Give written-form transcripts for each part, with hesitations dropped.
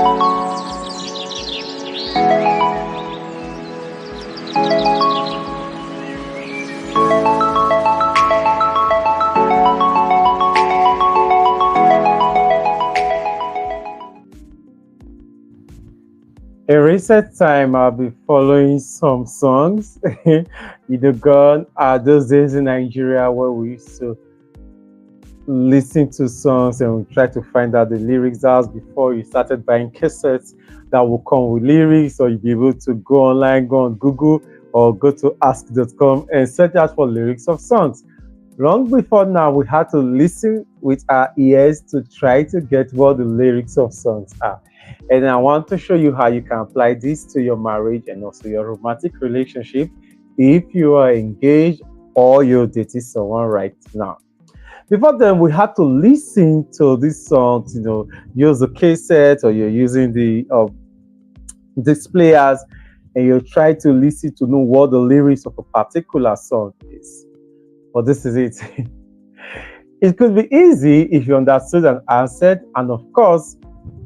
In recent time, I've been following some songs. Gone are those days in Nigeria where we used to listen to songs and we try to find out the lyrics. That was before you started buying cassettes that will come with lyrics, or you'll be able to go online, go on Google, or go to ask.com and search out for lyrics of songs. Long before now, we had to listen with our ears to try to get what the lyrics of songs are. And I want to show you how you can apply this to your marriage and also your romantic relationship if you are engaged or you're dating someone right now. Before then, we had to listen to these songs, use the cassette or you're using the displayers, and you try to listen to know what the lyrics of a particular song is. But this is it. It could be easy if you understood and answered, and of course,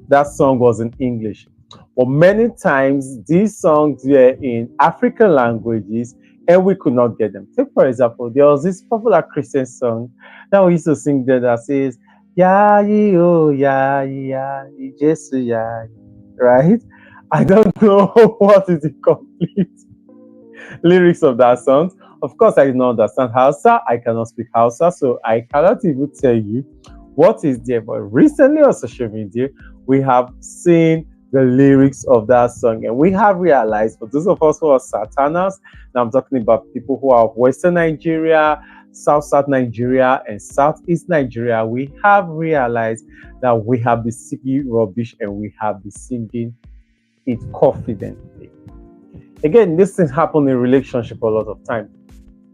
that song was in English. But many times, these songs were in African languages and we could not get them. Take, for example, there was this popular Christian song that we used to sing there that says, Ya, oh, ya, ya, Jesus, ya, right? I don't know what is the complete lyrics of that song. Of course, I do not understand Hausa. I cannot speak Hausa, so I cannot even tell you what is there. But recently on social media, we have seen the lyrics of that song, and we have realized, for those of us who are Satanas, now I'm talking about people who are of Western Nigeria, South Nigeria, and Southeast Nigeria, we have realized that we have been singing rubbish and we have been singing it confidently. Again, this thing happens in relationship a lot of time.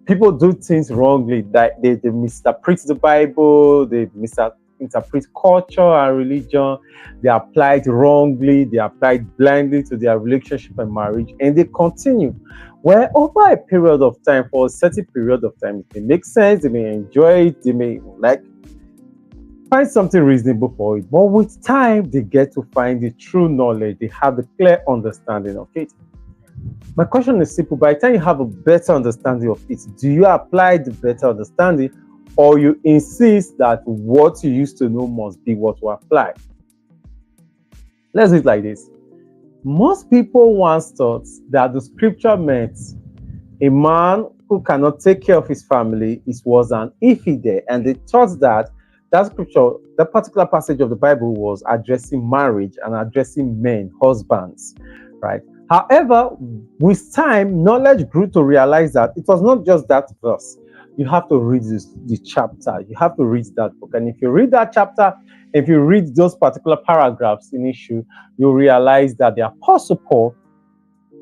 People do things wrongly, that they misinterpret the Bible, they misinterpret culture and religion, they apply it wrongly, they apply it blindly to their relationship and marriage, and they continue. Where over a period of time, for a certain period of time, it may make sense, they may enjoy it, they may find something reasonable for it, but with time, they get to find the true knowledge, they have the clear understanding of it. My question is simple. By the time you have a better understanding of it, do you apply the better understanding, or you insist that what you used to know must be what you apply? Let's do it like this. Most people once thought that the scripture meant a man who cannot take care of his family was an infidel, and they thought that scripture, that particular passage of the Bible, was addressing marriage and addressing men, husbands, right? However, with time, knowledge grew to realize that it was not just that verse. You have to read the chapter. You have to read that book. And if you read that chapter, if you read those particular paragraphs in issue, you'll realize that the Apostle Paul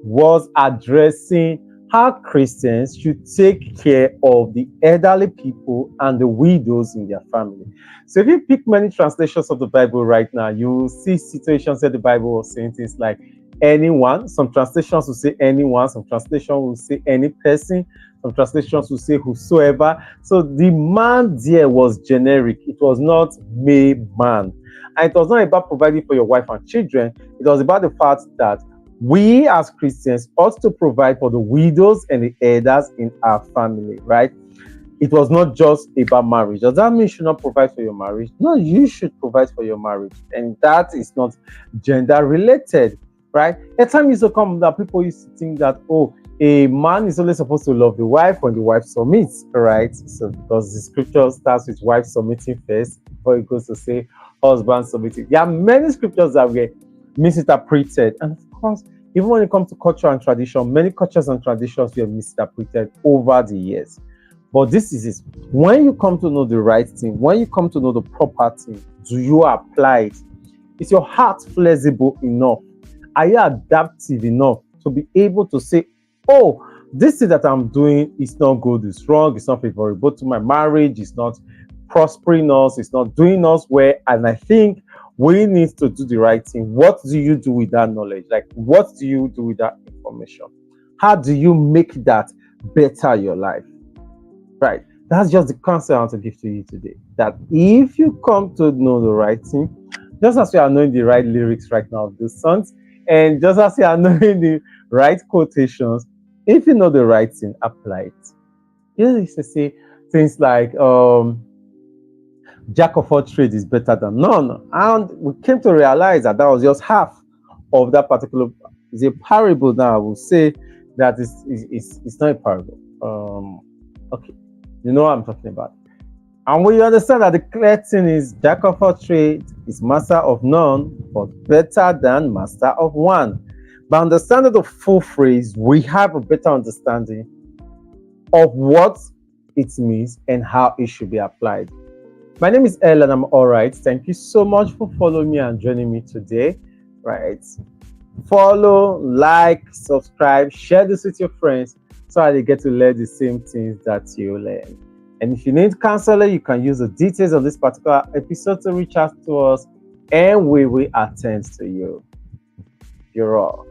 was addressing how Christians should take care of the elderly people and the widows in their family. So if you pick many translations of the Bible right now, you will see situations where the Bible was saying things like anyone. Some translations will say anyone. Some translations will say any person. Some translations will say whosoever. So the man there was generic. It was not me, man. And it was not about providing for your wife and children. It was about the fact that we as Christians ought to provide for the widows and the elders in our family, right? It was not just about marriage. Does that mean you should not provide for your marriage? No, you should provide for your marriage. And that is not gender related, right? A time used to come that people used to think that, a man is only supposed to love the wife when the wife submits, right? So because the scripture starts with wife submitting first before it goes to say husband submitting. There are many scriptures that were misinterpreted. And of course, even when it comes to culture and tradition, many cultures and traditions were misinterpreted over the years. But this is it. When you come to know the right thing, when you come to know the proper thing, do you apply it? Is your heart flexible enough? Are you adaptive enough to be able to say, this thing that I'm doing is not good, it's wrong, it's not favorable to my marriage, it's not prospering us, it's not doing us well, and I think we need to do the right thing. What do you do with that knowledge? What do you do with that information? How do you make that better your life? Right. That's just the counsel I want to give to you today. That if you come to know the right thing, Just as we are knowing the right lyrics right now of those songs, and just as you are knowing the right quotations, if you know the right thing, apply it. You used to say things like jack of all trades is better than none. And we came to realize that that was just half of that particular. It's a parable now. I will say that it's not a parable. Okay, you know what I'm talking about. And when you understand that the clear thing is jack of all trades is master of none, but better than master of one. By understanding the full phrase, we have a better understanding of what it means and how it should be applied. My name is Earl and I'm all right. Thank you so much for following me and joining me today. Right. Follow, like, subscribe, share this with your friends so that they get to learn the same things that you learn. And if you need counseling, you can use the details of this particular episode to reach out to us and we will attend to you. You're all.